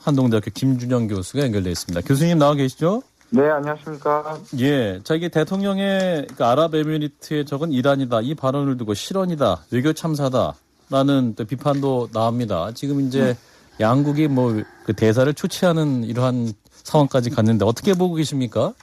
한동대학교 김준영 교수가 연결되어 있습니다. 교수님 나와 계시죠? 네, 안녕하십니까. 예. 자, 이게 대통령의 아랍에미리트에 적은 이란이다. 이 발언을 두고 실언이다. 외교 참사다라는 또 비판도 나옵니다. 지금 이제 양국이 그 대사를 초치하는 이러한 상황까지 갔는데 어떻게 보고 계십니까?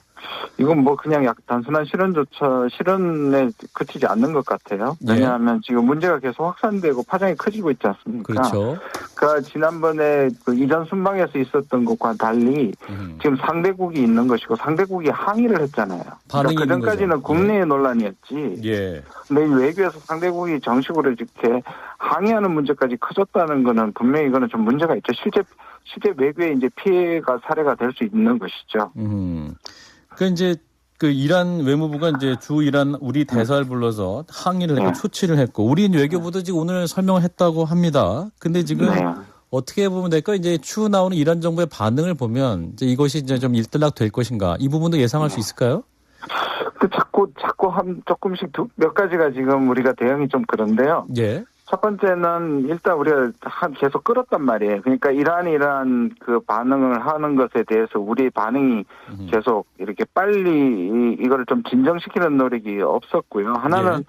이건 그냥 단순한 실언에 그치지 않는 것 같아요. 왜냐하면 지금 문제가 계속 확산되고 파장이 커지고 있지 않습니까? 그렇죠. 그러니까 지난번에 이전 순방에서 있었던 것과 달리 지금 상대국이 있는 것이고 상대국이 항의를 했잖아요. 그러니까 그전까지는 국내의 논란이었지. 예. 근데 외교에서 상대국이 정식으로 이렇게 항의하는 문제까지 커졌다는 거는 분명히 이거는 좀 문제가 있죠. 실제 외교에 이제 피해가 사례가 될 수 있는 것이죠. 이제 이란 외무부가 이제 주 이란 우리 대사를 불러서 항의를 했고 초치를 했고 우리 외교부도 지금 오늘 설명을 했다고 합니다. 근데 지금 어떻게 보면 될까? 이제 추후 나오는 이란 정부의 반응을 보면 이제 이것이 이제 좀 일단락 될 것인가? 이 부분도 예상할 수 있을까요? 자꾸 조금씩 몇 가지가 지금 우리가 대응이 좀 그런데요. 예. 첫 번째는 일단 우리가 계속 끌었단 말이에요. 그러니까 이란이 이러한 그 반응을 하는 것에 대해서 우리의 반응이 계속 이렇게 빨리 이거를 좀 진정시키는 노력이 없었고요. 하나는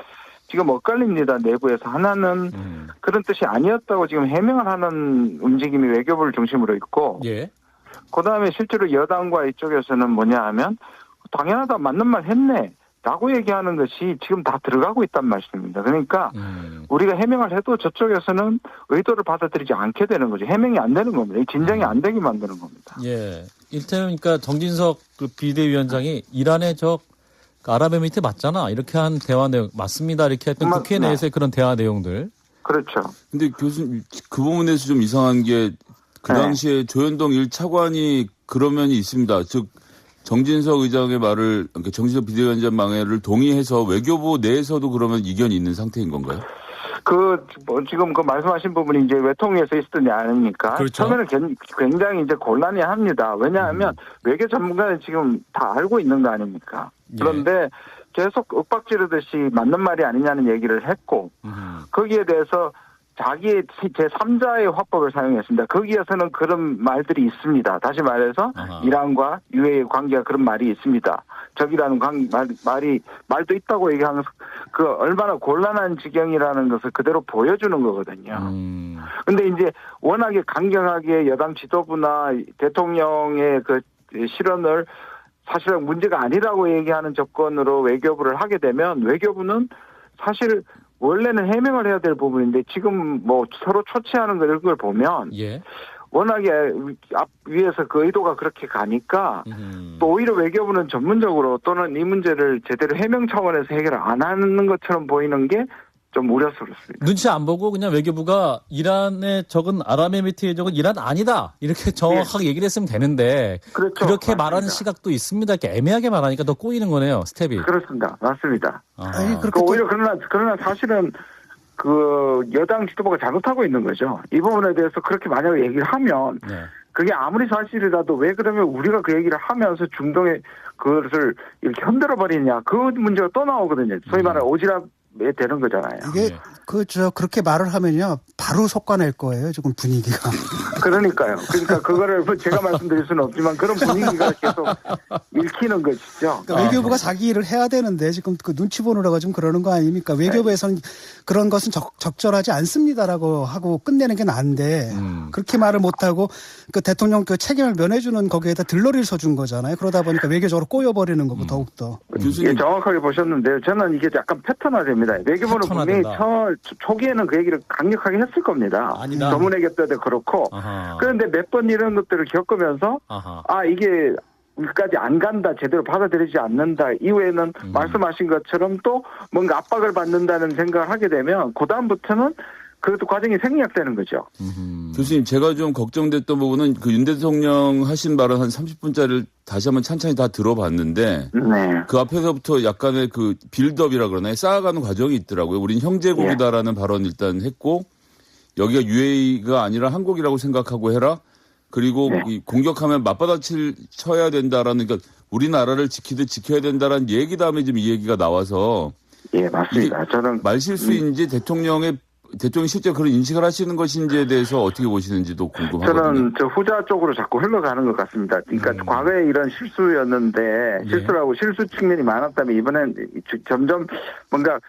지금 엇갈립니다. 내부에서. 하나는 그런 뜻이 아니었다고 지금 해명을 하는 움직임이 외교부를 중심으로 있고 그다음에 실제로 여당과 이쪽에서는 뭐냐 하면 당연하다 맞는 말 했네. 라고 얘기하는 것이 지금 다 들어가고 있단 말씀입니다. 그러니까 우리가 해명을 해도 저쪽에서는 의도를 받아들이지 않게 되는 거죠. 해명이 안 되는 겁니다. 진정이 안 되게 만드는 겁니다. 예. 일테면 그러니까 정진석 비대위원장이 이란의 아랍에미리트 맞잖아. 이렇게 한 대화 내용 맞습니다. 이렇게 했던 국회 내에서의 그런 대화 내용들. 그렇죠. 근데 교수님 그 부분에서 좀 이상한 게 그 당시에 조현동 1차관이 그런 면이 있습니다. 즉 정진석 의장의 말을, 그러니까 정진석 비대위원장 망해를 동의해서 외교부 내에서도 그러면 이견이 있는 상태인 건가요? 지금 말씀하신 부분이 이제 외통위에서 있었던 게 아닙니까? 그렇죠. 처음에는 굉장히 이제 곤란해 합니다. 왜냐하면 외교 전문가는 지금 다 알고 있는 거 아닙니까? 그런데 계속 윽박지르듯이 맞는 말이 아니냐는 얘기를 했고, 거기에 대해서 자기의 제3자의 화법을 사용했습니다. 거기에서는 그런 말들이 있습니다. 다시 말해서 이란과 UAE 관계가 그런 말이 있습니다. 적이라는 말도 있다고 얘기하면서 얼마나 곤란한 지경이라는 것을 그대로 보여주는 거거든요. 근데 이제 워낙에 강경하게 여당 지도부나 대통령의 실언을 사실은 문제가 아니라고 얘기하는 조건으로 외교부를 하게 되면 외교부는 사실 원래는 해명을 해야 될 부분인데 지금 서로 초치하는 걸 보면 워낙에 위에서 그 의도가 그렇게 가니까 또 오히려 외교부는 전문적으로 또는 이 문제를 제대로 해명 차원에서 해결을 안 하는 것처럼 보이는 게 좀 우려스럽습니다. 눈치 안 보고 그냥 외교부가 이란에 적은 아랍에미리트에 적은 이란 아니다. 이렇게 정확하게 얘기를 했으면 되는데 그렇죠. 그렇게 맞습니다. 말하는 시각도 있습니다. 이렇게 애매하게 말하니까 더 꼬이는 거네요. 스텝이. 그렇습니다. 맞습니다. 아니, 오히려 그러나 사실은 여당 지도부가 잘못하고 있는 거죠. 이 부분에 대해서 그렇게 만약에 얘기를 하면 그게 아무리 사실이라도 왜 그러면 우리가 그 얘기를 하면서 중동에 그것을 이렇게 흔들어 버리냐. 그 문제가 또 나오거든요. 소위 말하는 오지랖 되는 거잖아요. 이게 그렇게 말을 하면요 바로 솎아낼 거예요. 지금 분위기가. 그러니까요. 그러니까 그거를 제가 말씀드릴 수는 없지만 그런 분위기가 계속 읽히는 것이죠. 그러니까 외교부가 자기 일을 해야 되는데 지금 눈치 보느라고 좀 그러는 거 아닙니까? 외교부에서는 그런 것은 적절하지 않습니다라고 하고 끝내는 게 나은데 그렇게 말을 못하고 대통령 책임을 면해주는 거기에다 들러리를 서준 거잖아요. 그러다 보니까 외교적으로 꼬여버리는 거고 더욱더. 예, 정확하게 보셨는데요. 저는 이게 약간 패턴화됩니다. 외교부는 분명히 초기에는 그 얘기를 강력하게 했을 겁니다. 조문회견 때도 그렇고. 그런데 몇 번 이런 것들을 겪으면서 이게 여기까지 안 간다, 제대로 받아들이지 않는다, 이후에는 말씀하신 것처럼 또 뭔가 압박을 받는다는 생각을 하게 되면 그다음부터는 그것도 과정이 생략되는 거죠. 교수님, 제가 좀 걱정됐던 부분은 윤 대통령 하신 발언 한 30분짜리를 다시 한번 찬찬히 다 들어봤는데 그 앞에서부터 약간의 빌드업이라 그러나요? 쌓아가는 과정이 있더라고요. 우린 형제국이다라는 발언 일단 했고 여기가 UAE가 아니라 한국이라고 생각하고 해라. 그리고 공격하면 맞받아칠 쳐야 된다라는, 그러니까 우리나라를 지키듯 지켜야 된다라는 얘기 다음에 지금 이 얘기가 나와서 맞습니다. 저는 말실수인지 대통령의 대통령이 실제 그런 인식을 하시는 것인지에 대해서 어떻게 보시는지도 궁금하거든요. 저는 저 후자 쪽으로 자꾸 흘러가는 것 같습니다. 그러니까 과거에 이런 실수였는데 실수라고 실수 측면이 많았다면 이번엔 점점 뭔가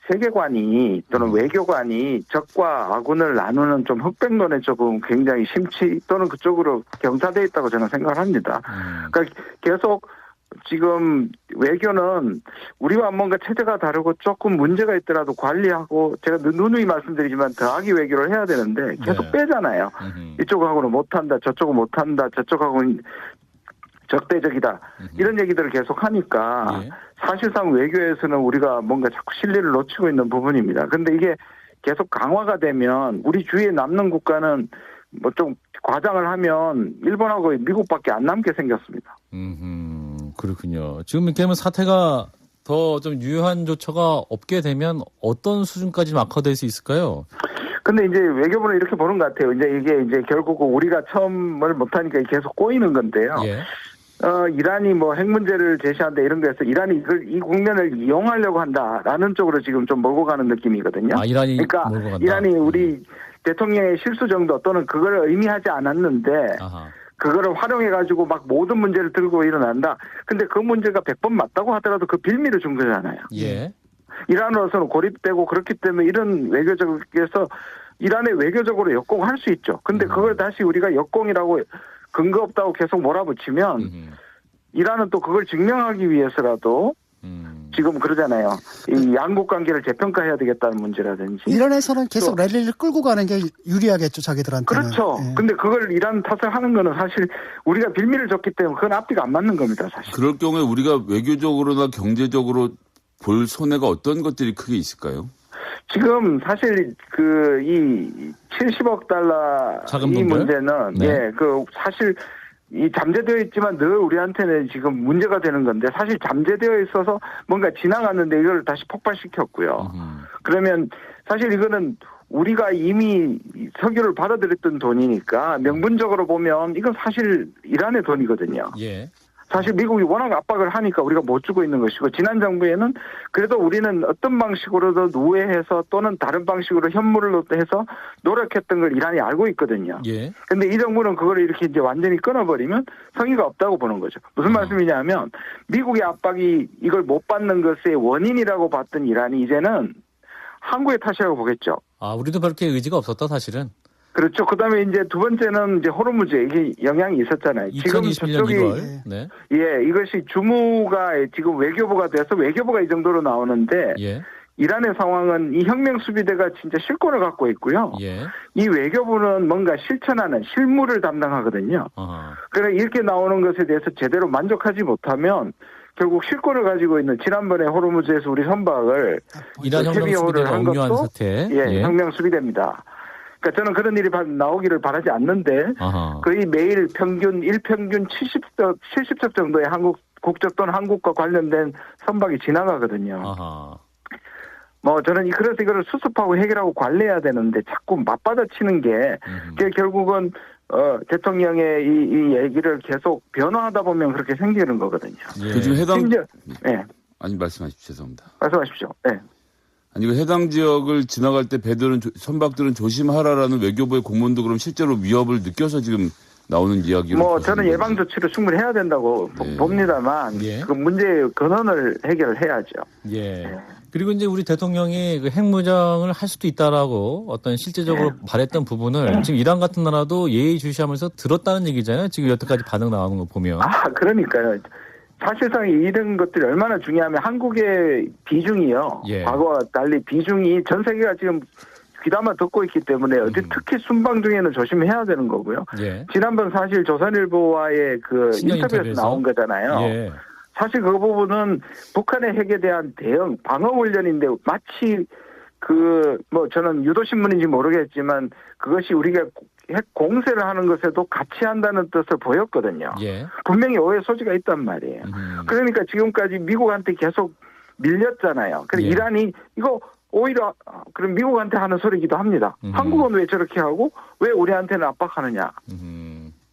세계관이 또는 외교관이 적과 아군을 나누는 좀 흑백론에 조금 굉장히 심취 또는 그쪽으로 경사되어 있다고 저는 생각을 합니다. 그러니까 계속 지금 외교는 우리와 뭔가 체제가 다르고 조금 문제가 있더라도 관리하고 제가 누누이 말씀드리지만 더하기 외교를 해야 되는데 계속 빼잖아요. 이쪽하고는 못한다, 저쪽은 못한다, 저쪽하고는 적대적이다. 이런 얘기들을 계속 하니까 사실상 외교에서는 우리가 뭔가 자꾸 신뢰를 놓치고 있는 부분입니다. 그런데 이게 계속 강화가 되면 우리 주위에 남는 국가는 뭐 좀 과장을 하면 일본하고 미국밖에 안 남게 생겼습니다. 그렇군요. 지금 이렇게 하면 사태가 더 좀 유효한 조처가 없게 되면 어떤 수준까지 악화될 수 있을까요? 근데 이제 외교부는 이렇게 보는 것 같아요. 이게 결국 우리가 처음을 못하니까 계속 꼬이는 건데요. 이란이 뭐 핵 문제를 제시한다 이런 거에서 이란이 이 국면을 이용하려고 한다라는 쪽으로 지금 좀 몰고 가는 느낌이거든요. 이란이 그러니까 몰고 간다. 이란이 우리 대통령의 실수 정도 또는 그걸 의미하지 않았는데 그거를 활용해가지고 막 모든 문제를 들고 일어난다. 근데 그 문제가 100번 맞다고 하더라도 그 빌미를 준 거잖아요. 이란으로서는 고립되고 그렇기 때문에 이런 외교적에서 이란의 외교적으로 역공할 수 있죠. 근데 그걸 다시 우리가 역공이라고 근거 없다고 계속 몰아붙이면 이란은 또 그걸 증명하기 위해서라도 지금 그러잖아요. 이 양국 관계를 재평가해야 되겠다는 문제라든지. 이란에서는 계속 랠리를 끌고 가는 게 유리하겠죠, 자기들한테는. 그렇죠. 근데 그걸 이란 탓을 하는 거는 사실 우리가 빌미를 줬기 때문에 그건 앞뒤가 안 맞는 겁니다, 사실. 그럴 경우에 우리가 외교적으로나 경제적으로 볼 손해가 어떤 것들이 크게 있을까요? 지금 사실 이 70억 달러 이 문제는 사실 이 잠재되어 있지만 늘 우리한테는 지금 문제가 되는 건데 사실 잠재되어 있어서 뭔가 지나갔는데 이걸 다시 폭발시켰고요. 그러면 사실 이거는 우리가 이미 석유를 받아들였던 돈이니까 명분적으로 보면 이건 사실 이란의 돈이거든요. 사실 미국이 워낙 압박을 하니까 우리가 못 주고 있는 것이고 지난 정부에는 그래도 우리는 어떤 방식으로도 우회해서 또는 다른 방식으로 현물을 해서 노력했던 걸 이란이 알고 있거든요. 그런데 이 정부는 그걸 이렇게 이제 완전히 끊어버리면 성의가 없다고 보는 거죠. 무슨 말씀이냐면 미국의 압박이 이걸 못 받는 것의 원인이라고 봤던 이란이 이제는 한국의 탓이라고 보겠죠. 우리도 그렇게 의지가 없었다 사실은. 그렇죠. 그다음에 이제 두 번째는 이제 호르무즈 이게 영향이 있었잖아요. 2021년 2월. 이것이 주무가 지금 외교부가 돼서 외교부가 이 정도로 나오는데 이란의 상황은 이 혁명 수비대가 진짜 실권을 갖고 있고요. 이 외교부는 뭔가 실천하는 실무를 담당하거든요. 그래 이렇게 나오는 것에 대해서 제대로 만족하지 못하면 결국 실권을 가지고 있는 지난번에 호르무즈에서 우리 선박을 이란 혁명 수비대가 옹류한 사태. 혁명 수비대입니다. 그러니까 저는 그런 일이 나오기를 바라지 않는데 거의 매일 일평균 70척 정도의 한국 국적 또는 한국과 관련된 선박이 지나가거든요. 저는 그래서 이거를 수습하고 해결하고 관리해야 되는데 자꾸 맞받아치는 게 결국은 대통령의 이 얘기를 계속 변화하다 보면 그렇게 생기는 거거든요. 요즘 아니 말씀하십시오. 죄송합니다. 말씀하십시오. 아니, 해당 지역을 지나갈 때 선박들은 조심하라라는 외교부의 공문도 그럼 실제로 위협을 느껴서 지금 나오는 이야기로. 저는 예방 조치를 충분히 해야 된다고 봅니다만 그 문제의 근원을 해결을 해야죠. 그리고 이제 우리 대통령이 그 핵무장을 할 수도 있다라고 어떤 실제적으로 바랬던 부분을 지금 이란 같은 나라도 예의주시하면서 들었다는 얘기잖아요. 지금 여태까지 반응 나오는 거 보면. 그러니까요. 사실상 이런 것들이 얼마나 중요하면 한국의 비중이요. 과거와 달리 비중이 전 세계가 지금 귀담아 듣고 있기 때문에 특히 순방 중에는 조심해야 되는 거고요. 지난번 사실 조선일보와의 그 인터뷰에서 나온 거잖아요. 사실 그 부분은 북한의 핵에 대한 대응, 방어 훈련인데 마치 저는 유도신문인지 모르겠지만 그것이 우리가 핵 공세를 하는 것에도 같이 한다는 뜻을 보였거든요. 분명히 오해 소지가 있단 말이에요. 그러니까 지금까지 미국한테 계속 밀렸잖아요. 그래서 이란이 이거 오히려 그럼 미국한테 하는 소리기도 합니다. 한국은 왜 저렇게 하고 왜 우리한테는 압박하느냐.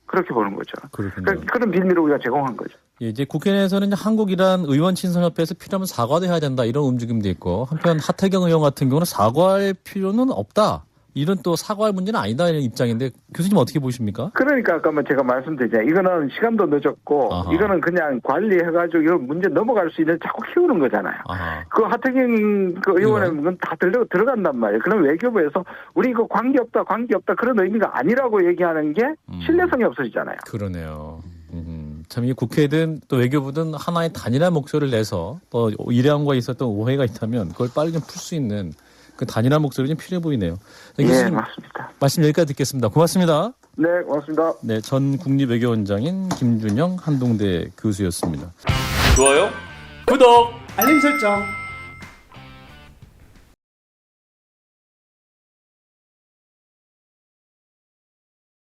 그렇게 보는 거죠. 그렇군요. 그러니까 그런 빌미를 우리가 제공한 거죠. 예, 이제 국회 내에서는 이란 의원 친선협회에서 필요하면 사과도 해야 된다 이런 움직임도 있고 한편 하태경 의원 같은 경우는 사과할 필요는 없다. 이런 또 사과할 문제는 아니다 이런 입장인데 교수님 어떻게 보십니까? 그러니까 아까 제가 말씀드렸잖아요. 이거는 시간도 늦었고 아하. 이거는 그냥 관리해가지고 이런 문제 넘어갈 수 있는 자꾸 키우는 거잖아요. 아하. 그 하태경 그 의원의 건 다 들어간단 말이에요. 그럼 외교부에서 우리 이거 관계없다 그런 의미가 아니라고 얘기하는 게 신뢰성이 없어지잖아요. 그러네요. 참 이 국회든 또 외교부든 하나의 단일한 목소리를 내서 또 일양과 있었던 오해가 있다면 그걸 빨리 좀 풀 수 있는 그 단일한 목소리 좀 필요해 보이네요. 네, 예, 맞습니다. 말씀 여기까지 듣겠습니다. 고맙습니다. 네, 고맙습니다. 네, 전 국립외교원장인 김준영 한동대 교수였습니다. 좋아요, 구독, 알림 설정.